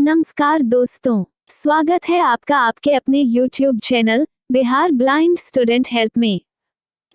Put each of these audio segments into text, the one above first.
नमस्कार दोस्तों, स्वागत है आपका आपके अपने YouTube channel Bihar blind student help में।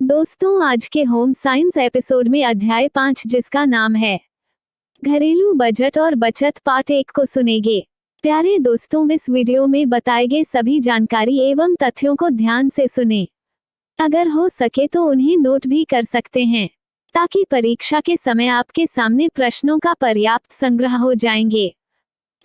दोस्तों, आज के होम साइंस एपिसोड में अध्याय 5 जिसका नाम है घरेलू बजट और बचत पार्ट 1 को सुनेंगे। प्यारे दोस्तों, इस वीडियो में बताए गए सभी जानकारी एवं तथ्यों को ध्यान से सुने। अगर हो सके तो उन्हें नोट भी कर सकते हैं ताकि परीक्षा के समय आपके सामने प्रश्नों का पर्याप्त संग्रह हो जाएंगे,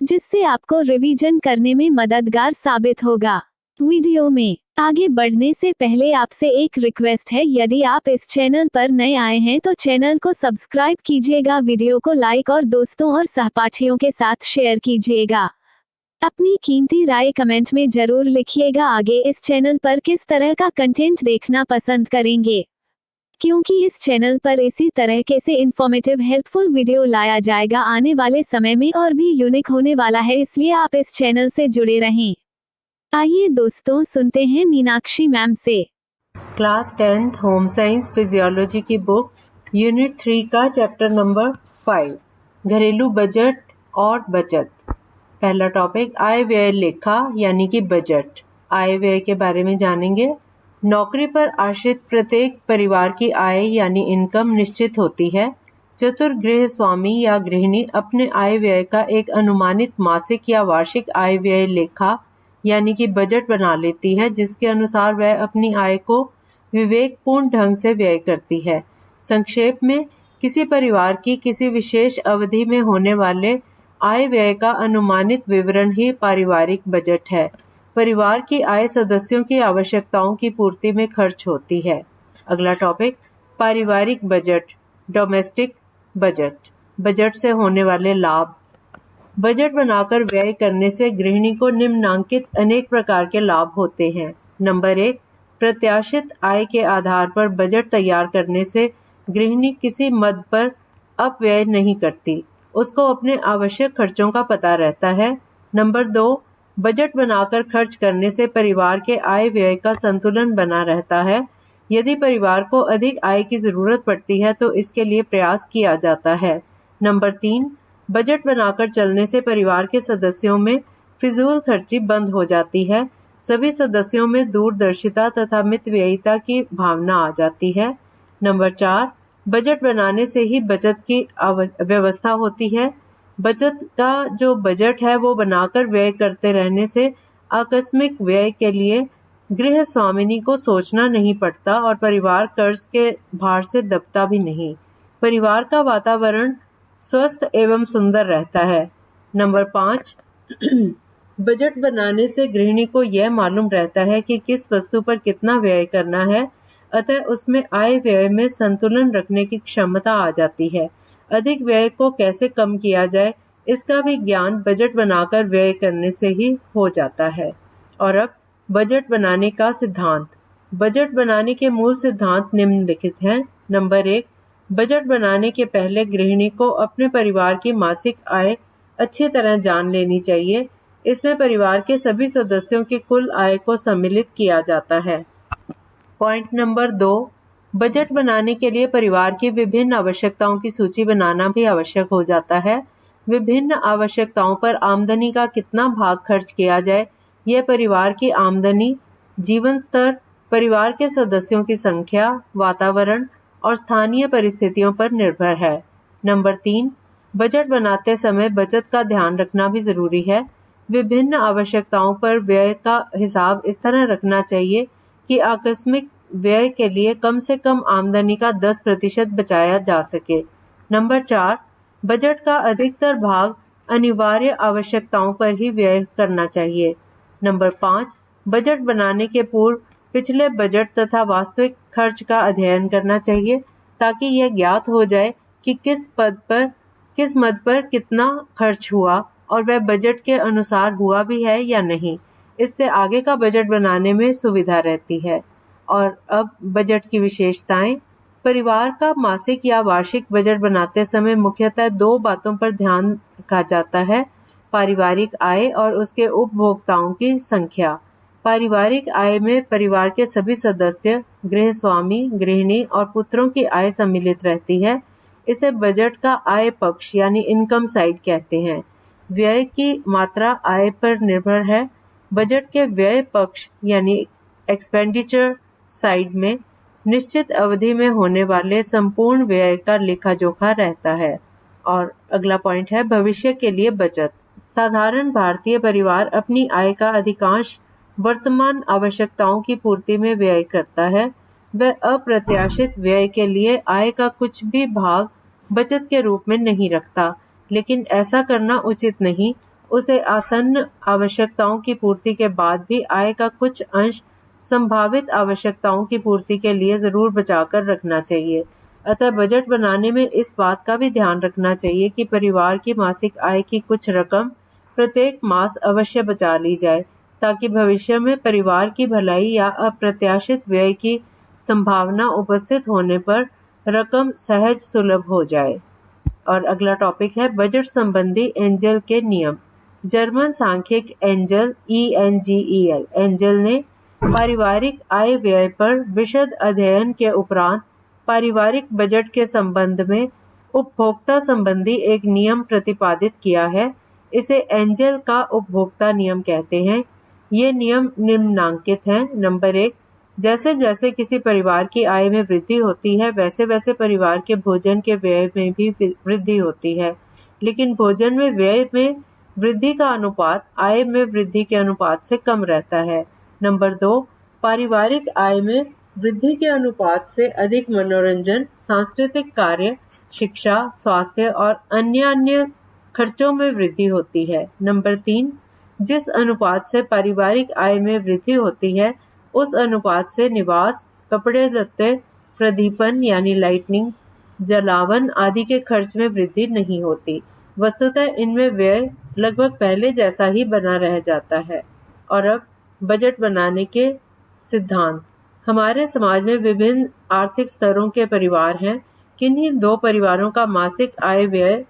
जिससे आपको रिवीजन करने में मददगार साबित होगा। वीडियो में आगे बढ़ने से पहले आपसे एक रिक्वेस्ट है, यदि आप इस चैनल पर नए आए हैं तो चैनल को सब्सक्राइब कीजिएगा, वीडियो को लाइक और दोस्तों और सहपाठियों के साथ शेयर कीजिएगा। अपनी कीमती राय कमेंट में जरूर लिखिएगा। आगे इस चैनल पर किस तरह का कंटेंट देखना पसंद करेंगे, क्योंकि इस चैनल पर इसी तरह के से इन्फॉर्मेटिव हेल्पफुल वीडियो लाया जाएगा आने वाले समय में और भी यूनिक होने वाला है, इसलिए आप इस चैनल से जुड़े रहें। आइए दोस्तों, सुनते हैं मीनाक्षी मैम से। Class 10th home science physiology की बुक यूनिट 3 का चैप्टर नंबर 5 घरेलू बजट और बचत। पहला टॉपिक आय व्यय लेखा यानी कि बजट। आय व्यय के बारे में जानेंगे। नौकरी पर आश्रित प्रत्येक परिवार की आय यानी इनकम निश्चित होती है। चतुर गृह स्वामी या गृहिणी अपने आय व्यय का एक अनुमानित मासिक या वार्षिक आय व्यय लेखा यानी कि बजट बना लेती है, जिसके अनुसार वह अपनी आय को विवेकपूर्ण ढंग से व्यय करती है। संक्षेप में, किसी परिवार की किसी विशेष अवधि में होने वाले आय व्यय का अनुमानित विवरण ही पारिवारिक बजट है। परिवार की आय सदस्यों की आवश्यकताओं की पूर्ति में खर्च होती है। अगला टॉपिक पारिवारिक बजट, डोमेस्टिक बजट। बजट से होने वाले लाभ। बजट बनाकर व्यय करने से गृहिणी को निम्नलिखित अनेक प्रकार के लाभ होते हैं। नंबर 1, प्रत्याशित आय के आधार पर बजट तैयार करने से गृहिणी किसी मद पर अपव्यय नहीं करती, उसको अपने आवश्यक खर्चों का पता रहता है। नंबर 2, बजट बनाकर खर्च करने से परिवार के आय व्यय का संतुलन बना रहता है। यदि परिवार को अधिक आय की जरूरत पड़ती है तो इसके लिए प्रयास किया जाता है। नंबर 3, बजट बनाकर चलने से परिवार के सदस्यों में फिजूल खर्ची बंद हो जाती है। सभी सदस्यों में दूरदर्शिता तथा मितव्ययिता की भावना आ जाती है। नंबर 4, बजट बनाने से ही बचत की व्यवस्था होती है। बचत का जो बजट है वो बनाकर व्यय करते रहने से आकस्मिक व्यय के लिए गृह स्वामिनी को सोचना नहीं पड़ता और परिवार कर्ज के भार से दबता भी नहीं। परिवार का वातावरण स्वस्थ एवं सुंदर रहता है। नंबर 5, बजट बनाने से गृहिणी को यह मालूम रहता है कि किस वस्तु पर कितना व्यय करना है, अतः उसमें आय व्यय में संतुलन रखने की क्षमता आ जाती है। अधिक व्यय को कैसे कम किया जाए, इसका भी ज्ञान बजट बनाकर व्यय करने से ही हो जाता है। और अब बजट बनाने का सिद्धांत। बजट बनाने के मूल सिद्धांत निम्नलिखित हैं। नंबर 1, बजट बनाने के पहले गृहिणी को अपने परिवार की मासिक आय अच्छी तरह जान लेनी चाहिए। इसमें परिवार के सभी सदस्यों की कुल आय को सम्मिलित किया जाता है। पॉइंट नंबर 2, बजट बनाने के लिए परिवार की विभिन्न आवश्यकताओं की सूची बनाना भी आवश्यक हो जाता है। विभिन्न आवश्यकताओं पर आमदनी का कितना भाग खर्च किया जाए, यह परिवार की आमदनी, जीवन स्तर, परिवार के सदस्यों की संख्या, वातावरण और स्थानीय परिस्थितियों पर निर्भर है। नंबर 3, बजट बनाते समय बचत का ध्यान रखना भी जरूरी है। विभिन्न आवश्यकताओं पर व्यय का हिसाब इस तरह रखना चाहिए कि आकस्मिक व्यय के लिए कम से कम आमदनी का 10% बचाया जा सके। नंबर 4, बजट का अधिकतर भाग अनिवार्य आवश्यकताओं पर ही व्यय करना चाहिए। नंबर 5, बजट बनाने के पूर्व पिछले बजट तथा वास्तविक खर्च का अध्ययन करना चाहिए, ताकि यह ज्ञात हो जाए कि किस मद पर कितना खर्च हुआ और वह बजट के अनुसार हुआ भी है या नहीं। इससे आगे का बजट बनाने में सुविधा रहती है। और अब बजट की विशेषताएं। परिवार का मासिक या वार्षिक बजट बनाते समय मुख्यतः 2 बातों पर ध्यान रखा जाता है: पारिवारिक आय और उसके उपभोक्ताओं की संख्या। पारिवारिक आय में परिवार के सभी सदस्य, गृह स्वामी, गृहिणी और पुत्रों की आय सम्मिलित रहती है। इसे बजट का आय पक्ष यानी इनकम साइड कहते हैं। व्यय की मात्रा आय पर निर्भर है। बजट के व्यय पक्ष यानी एक्सपेंडिचर साइड में निश्चित अवधि में होने वाले संपूर्ण व्यय का लेखा जोखा रहता है। और अगला पॉइंट है भविष्य के लिए बचत। साधारण भारतीय परिवार अपनी आय का अधिकांश वर्तमान आवश्यकताओं की पूर्ति में व्यय करता है। वह अप्रत्याशित व्यय के लिए आय का कुछ भी भाग बचत के रूप में नहीं रखता, लेकिन ऐसा करना उचित नहीं। उसे आसन्न आवश्यकताओं की पूर्ति के बाद भी आय का कुछ अंश संभावित आवश्यकताओं की पूर्ति के लिए जरूर बचाकर रखना चाहिए। अतः बजट बनाने में इस बात का भी ध्यान रखना चाहिए कि परिवार की मासिक आय की कुछ रकम प्रत्येक मास अवश्य बचा ली जाए, ताकि भविष्य में परिवार की भलाई या अप्रत्याशित व्यय की संभावना उपस्थित होने पर रकम सहज सुलभ हो जाए। और अगला टॉपिक है बजट संबंधी एंजल के नियम। जर्मन सांख्यिक एंजल एंजल ने पारिवारिक आय व्यय पर विशद अध्ययन के उपरांत पारिवारिक बजट के संबंध में उपभोक्ता संबंधी एक नियम प्रतिपादित किया है। इसे एंजल का उपभोक्ता नियम कहते हैं। ये नियम निम्नांकित हैं। नंबर 1, जैसे जैसे किसी परिवार की आय में वृद्धि होती है, वैसे वैसे परिवार के भोजन के व्यय में भी वृद्धि होती है, लेकिन भोजन में व्यय में वृद्धि का अनुपात आय में वृद्धि के अनुपात से कम रहता है। नंबर 2, पारिवारिक आय में वृद्धि के अनुपात से अधिक मनोरंजन, सांस्कृतिक कार्य, शिक्षा, स्वास्थ्य और अन्य खर्चों में वृद्धि होती है। नंबर 3, जिस अनुपात से पारिवारिक आय में वृद्धि होती है, उस अनुपात से निवास, कपड़े लत्ते, प्रदीपन यानी लाइटनिंग, जलावन आदि के खर्च में वृद्धि नहीं होती। वस्तुतः इनमें व्यय लगभग पहले जैसा ही बना रह जाता है। और अब बजट बनाने के सिद्धांत। हमारे समाज में विभिन्न आर्थिक स्तरों के परिवार हैं। किन्हीं 2 परिवारों का मासिक आय व्यय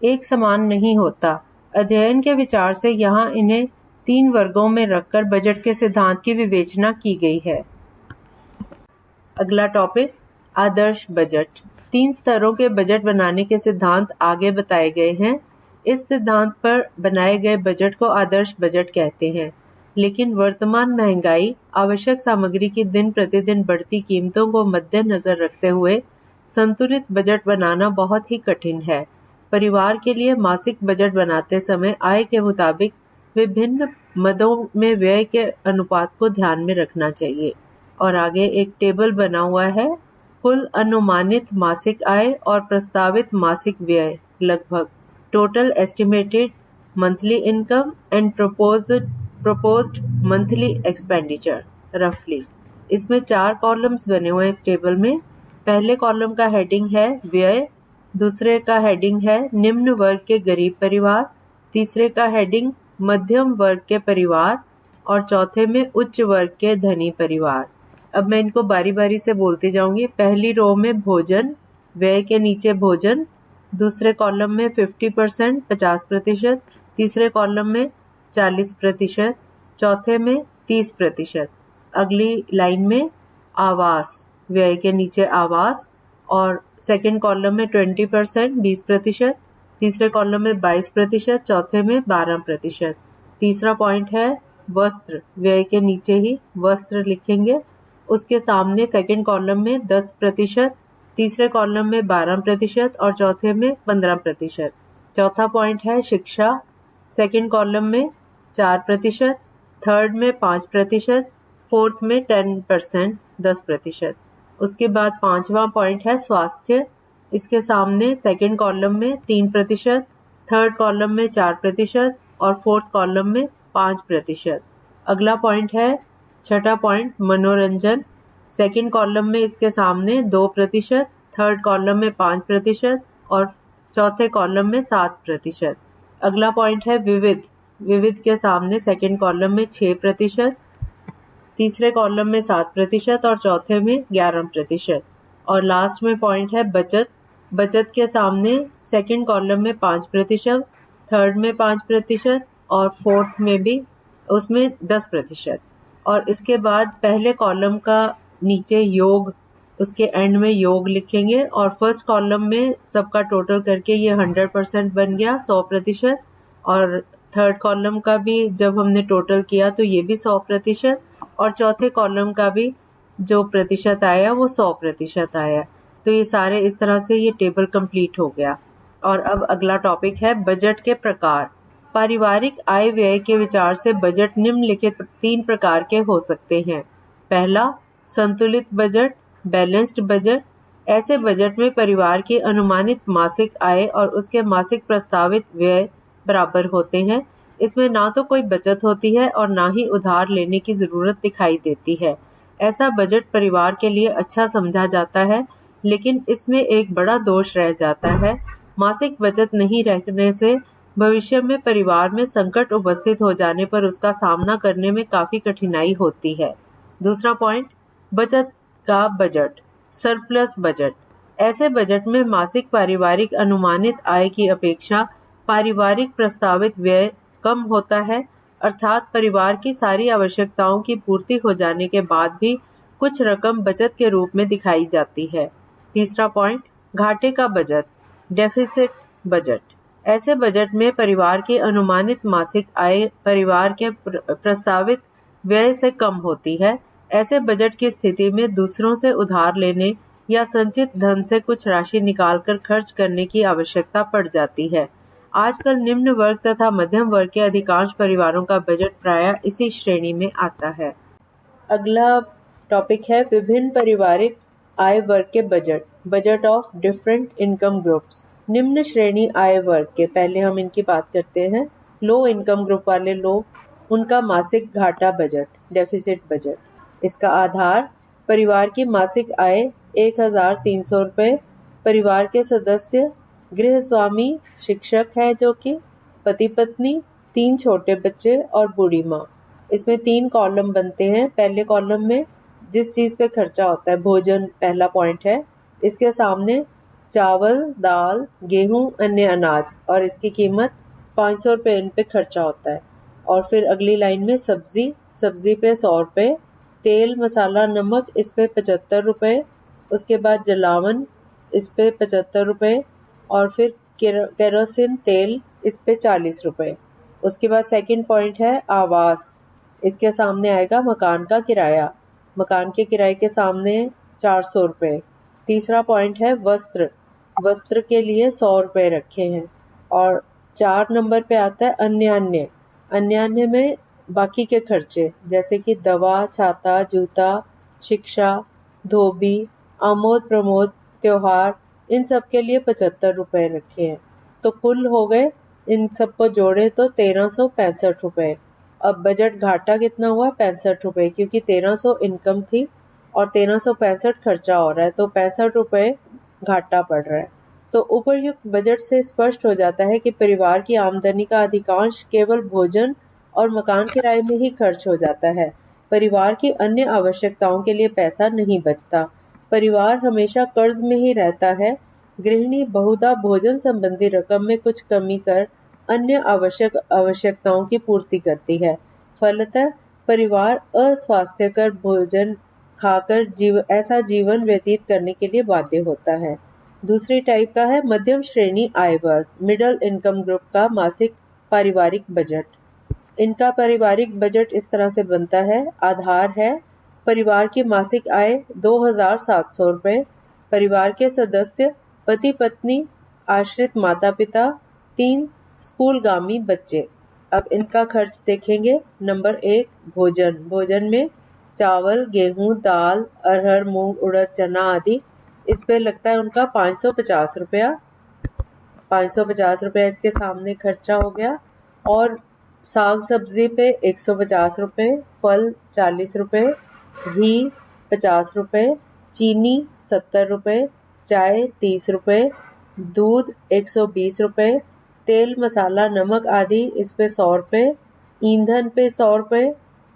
एक समान नहीं होता। अध्ययन के विचार से यहाँ इन्हें 3 वर्गों में रखकर बजट के सिद्धांत की विवेचना की गई है। अगला टॉपिक आदर्श बजट। 3 स्तरों के बजट बनाने के सिद्धांत आगे बताए गए हैं। इस सिद्धांत पर बनाए गए बजट को आदर्श बजट कहते हैं। लेकिन वर्तमान महंगाई, आवश्यक सामग्री की दिन प्रतिदिन बढ़ती कीमतों को मद्देनजर रखते हुए संतुलित बजट बनाना बहुत ही कठिन है। परिवार के लिए मासिक बजट बनाते समय आय के मुताबिक विभिन्न मदों में व्यय के अनुपात को ध्यान में रखना चाहिए। और आगे एक टेबल बना हुआ है। कुल अनुमानित मासिक आय और प्रस्तावित मासिक व्यय लगभग total estimated monthly income and proposed monthly expenditure रफली। इसमें 4 कॉलम्स बने हुए हैं इस टेबल में। पहले कॉलम का हेडिंग है व्यय, दूसरे का हेडिंग है निम्न वर्ग के गरीब परिवार, तीसरे का हेडिंग मध्यम वर्ग के परिवार और चौथे में उच्च वर्ग के धनी परिवार। अब मैं इनको बारी बारी से बोलती जाऊंगी। पहली रो में भोजन, व्यय के नीचे भोजन, दूसरे कॉलम में 50% 50%, तीसरे कॉलम में 40%, चौथे में 30%। अगली लाइन में आवास, व्यय के नीचे आवास और सेकंड कॉलम में 20% 20%, तीसरे कॉलम में 22%, चौथे में 12%। तीसरा पॉइंट है वस्त्र, व्यय के नीचे ही वस्त्र लिखेंगे। उसके सामने सेकंड कॉलम में 10%, तीसरे कॉलम में 12% और चौथे में 15%। चौथा पॉइंट है शिक्षा, सेकंड कॉलम में 4%, थर्ड में 5%, फोर्थ में 10% 10%। उसके बाद 5वां पॉइंट है स्वास्थ्य। इसके सामने सेकंड कॉलम में 3%, थर्ड कॉलम में 4% और फोर्थ कॉलम में 5%। अगला पॉइंट है छठा पॉइंट मनोरंजन। सेकंड कॉलम में इसके सामने 2%, थर्ड कॉलम में 5% और चौथे कॉलम में 7%। अगला पॉइंट है विविध। विविध के सामने सेकंड कॉलम में 6%, तीसरे कॉलम में 7% और चौथे में 11%। और लास्ट में पॉइंट है बचत। बचत के सामने सेकंड कॉलम में 5%, थर्ड में 5% और फोर्थ में भी उसमें 10%। और इसके बाद पहले कॉलम का नीचे योग उसके एंड में योग लिखेंगे और फर्स्ट कॉलम में सबका टोटल करके ये 100% बन गया, 100%। और थर्ड कॉलम का भी जब हमने टोटल किया तो ये भी 100%, और चौथे कॉलम का भी जो प्रतिशत आया वो 100% आया। तो ये सारे इस तरह से ये टेबल कंप्लीट हो गया। और अब अगला टॉपिक है बजट के प्रकार। पारिवारिक आय व्यय के विचार से बजट निम्नलिखित 3 प्रकार के हो सकते हैं। पहला, संतुलित बजट, बैलेंस्ड बजट। ऐसे बजट में परिवार की अनुमानित मासिक आय और उसके मासिक प्रस्तावित व्यय बराबर होते हैं। इसमें ना तो कोई बचत होती है और ना ही उधार लेने की जरूरत दिखाई देती है। ऐसा बजट परिवार के लिए अच्छा समझा जाता है, लेकिन इसमें एक बड़ा दोष रह जाता है। मासिक बचत नहीं रखने से भविष्य में परिवार में संकट उपस्थित हो जाने पर उसका सामना करने में काफी कठिनाई होती है। दूसरा पॉइंट, बचत का बजट, सरप्लस बजट। ऐसे बजट में मासिक पारिवारिक अनुमानित आय की अपेक्षा पारिवारिक प्रस्तावित व्यय कम होता है, अर्थात परिवार की सारी आवश्यकताओं की पूर्ति हो जाने के बाद भी कुछ रकम बचत के रूप में दिखाई जाती है। तीसरा पॉइंट, घाटे का बजट, डेफिसिट बजट। ऐसे बजट में परिवार की अनुमानित मासिक आय परिवार के प्रस्तावित व्यय से कम होती है। ऐसे बजट की स्थिति में दूसरों से उधार लेने या संचित धन से कुछ राशि निकालकर खर्च करने की आवश्यकता पड़ जाती है। आजकल निम्न वर्ग तथा मध्यम वर्ग के अधिकांश परिवारों का बजट प्रायः इसी श्रेणी में आता है। अगला टॉपिक है विभिन्न पारिवारिक आय वर्ग के budget, budget of different income groups. निम्न श्रेणी आय वर्ग के, पहले हम इनकी बात करते हैं। लो इनकम ग्रुप वाले लोग, उनका मासिक घाटा बजट, डेफिसिट बजट। इसका आधार परिवार की मासिक आय 1300 रुपए, परिवार के सदस्य गृह स्वामी शिक्षक है जो कि पति पत्नी, 3 छोटे बच्चे और बूढ़ी माँ। इसमें 3 कॉलम बनते हैं। पहले कॉलम में जिस चीज पे खर्चा होता है, भोजन पहला पॉइंट है। इसके सामने चावल, दाल, गेहूं, अन्य अनाज, और इसकी कीमत 500 रुपए इन पे खर्चा होता है। और फिर अगली लाइन में सब्जी, सब्जी पे 100 रुपए, तेल मसाला नमक इस पे 75 रुपए, उसके बाद जलावन इस पे 75 रुपए, और फिर केरोसिन तेल इस पे 40 रुपए। उसके बाद सेकंड पॉइंट है आवास। इसके सामने आएगा मकान का किराया, मकान के किराए के सामने 400 रुपए। तीसरा पॉइंट है वस्त्र, वस्त्र के लिए 100 रुपए रखे हैं। और 4 नंबर पे आता है अन्य अन्य में बाकी के खर्चे, जैसे कि दवा, छाता, जूता, शिक्षा, धोबी, आमोद प्रमोद, त्योहार, इन सब के लिए 75 रुपए रखे हैं। तो कुल हो गए, इन सबको जोड़े तो 1365 रुपए। अब बजट घाटा कितना हुआ? 65 रुपए, क्योंकि 1300 इनकम थी और 1365 खर्चा हो रहा है, तो 65 रुपए घाटा पड़ रहा है। तो उपर्युक्त बजट से स्पष्ट हो जाता है कि परिवार की आमदनी का अधिकांश केवल भोजन और मकान किराए में ही खर्च हो जाता है। परिवार की अन्य आवश्यकताओं के लिए पैसा नहीं बचता। परिवार हमेशा कर्ज में ही रहता है। गृहिणी बहुधा भोजन संबंधी रकम में कुछ कमी कर अन्य आवश्यकताओं की पूर्ति करती है। फलतः परिवार अस्वास्थ्यकर भोजन खाकर ऐसा जीवन व्यतीत करने के लिए बाध्य होता है। दूसरी टाइप का है मध्यम श्रेणी आय वर्ग, मिडिल इनकम ग्रुप का मासिक पारिवारिक बजट। इनका पारिवारिक बजट इस तरह से बनता है। आधार है परिवार की मासिक आय 2700 रुपए, परिवार के सदस्य पति पत्नी, आश्रित माता पिता, 3 स्कूलगामी बच्चे। अब इनका खर्च देखेंगे। नंबर 1 भोजन। भोजन में चावल, गेहूं, दाल, अरहर, मूंग, उड़द, चना आदि। इस पे लगता है उनका 550 रुपया। 550 रुपया इसके सामने खर्चा हो गया। और साग सब्जी पे 150 रुपए, फल 40 रुपए, घी 50 रुपए, चीनी 70 रुपए, चाय 30 रुपए, दूध 120 रुपए, तेल मसाला नमक आदि इस पे 100 रुपए, ईंधन पे 100 रुपए,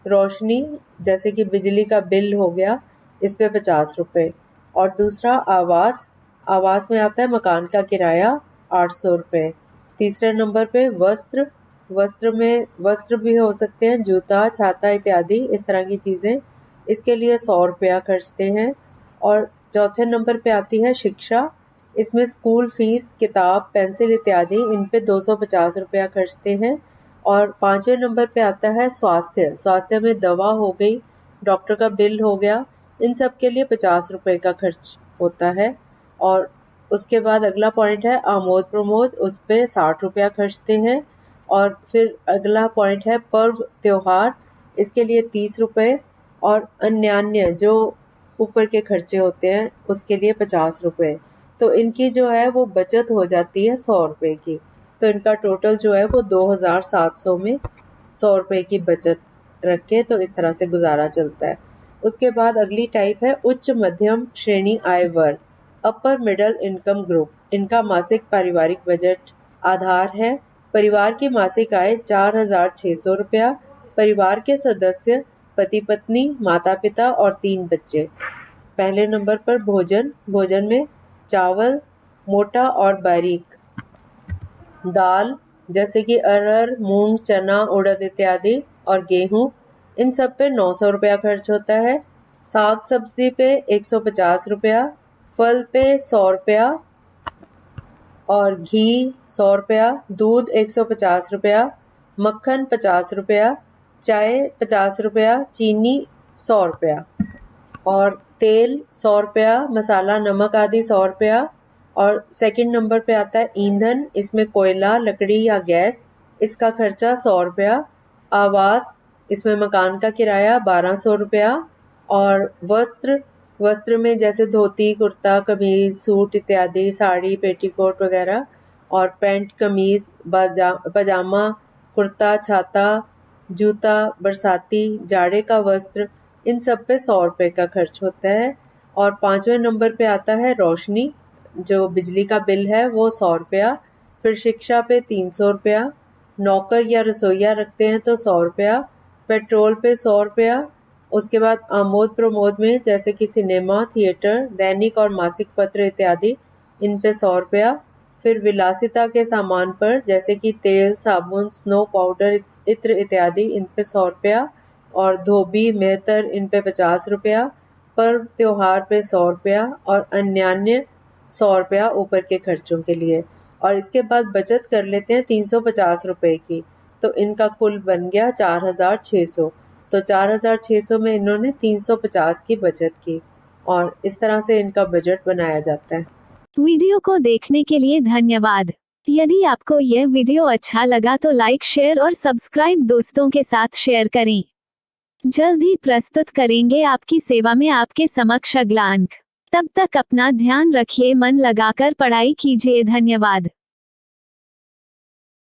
रोशनी जैसे कि बिजली का बिल हो गया इस पे 50 रुपए। और दूसरा आवास, आवास में आता है मकान का किराया 800 रुपए। तीसरे नंबर पे वस्त्र, वस्त्र में वस्त्र भी हो सकते हैं, जूता, छाता इत्यादि इस तरह की चीजें, इसके लिए 100 रुपया खर्चते हैं। और चौथे नंबर पे आती है शिक्षा। इसमें स्कूल फीस, किताब, पेंसिल इत्यादि इन पे 250 रुपया खर्चते हैं। और पांचवें नंबर पे आता है स्वास्थ्य। स्वास्थ्य में दवा हो गई, डॉक्टर का बिल हो गया, इन सब के लिए 50 रुपए का खर्च होता है। और उसके बाद अगला पॉइंट है आमोद प्रमोद, उस पे 60 रुपया खर्चते हैं। और फिर अगला पॉइंट है पर्व त्योहार, इसके लिए 30 रुपए। और अन्यान्य जो ऊपर के खर्चे होते हैं उसके लिए 50 रुपए। तो इनकी जो है वो बचत हो जाती है 100 रुपए की। तो इनका टोटल जो है वो 2700 में 100 रुपए की बचत रख के तो इस तरह से गुजारा चलता है। उसके बाद अगली टाइप है उच्च मध्यम श्रेणी आय वर्ग, अपर मिडिल इनकम ग्रुप। इनका मासिक पारिवारिक बजट आधार है। परिवार की मासिक आय 4600 रुपया। परिवार के सदस्य पति पत्नी, माता पिता और 3 बच्चे। पहले नंबर पर भोजन। भोजन में चावल मोटा और बारीक, दाल जैसे कि अरहर, मूंग, चना, उड़द इत्यादि और गेहूं, इन सब पे 900 रुपया खर्च होता है। साग सब्जी पे 150 रुपया, फल पे 100 रुपया और घी 100 रुपया, दूध 150 रुपया, मक्खन 50 रुपया, चाय 50 रुपया, चीनी 100 रुपया और तेल 100 रुपया, मसाला नमक आदि 100 रुपया। और सेकंड नंबर पे आता है ईंधन। इसमें कोयला, लकड़ी या गैस, इसका खर्चा 100 रुपया। आवास, इसमें मकान का किराया 1200 रुपया। और वस्त्र में जैसे धोती, कुर्ता, कमीज, सूट इत्यादि, साड़ी, पेटीकोट वगैरह। और पैंट, कमीज, पजामा, कुर्ता, छाता, जूता, बरसाती, जाड़े का वस्त्र, इन सब पे 100 रुपए का खर्च होता है। और पांचवें नंबर पे आता है रोशनी, जो बिजली का बिल है वो 100 रुपया। फिर शिक्षा पे 300 रुपया, नौकर या रसोईया रखते हैं तो 100 रुपया, पेट्रोल पे 100 रुपया। उसके बाद आमोद प्रमोद में जैसे कि सिनेमा, थिएटर, दैनिक और मासिक पत्र इत्यादि, इन पे 100 रुपया। फिर विलासिता के सामान पर जैसे कि तेल, साबुन, स्नो पाउडर, इत्र इत्यादि, इन पे 100 रुपया। और धोबी, मेहतर, इन पे 50 रुपया। पर्व त्योहार पे 100 रुपया और अन्यान्य 100 रुपया ऊपर के खर्चों के लिए। और इसके बाद बचत कर लेते हैं 350 रुपए की, तो इनका कुल बन गया 4600। तो 4600 में इन्होंने 350 की बचत की और इस तरह से इनका बजट बनाया जाता है। वीडियो को देखने के लिए धन्यवाद। यदि आपको यह वीडियो अच्छा लगा तो लाइक, शेयर और सब्सक्राइब दोस्तों के साथ शेयर करें। जल्द ही प्रस्तुत करेंगे आपकी सेवा में आपके समक्ष अगला अंक। तब तक अपना ध्यान रखिए, मन लगाकर पढ़ाई कीजिए। धन्यवाद।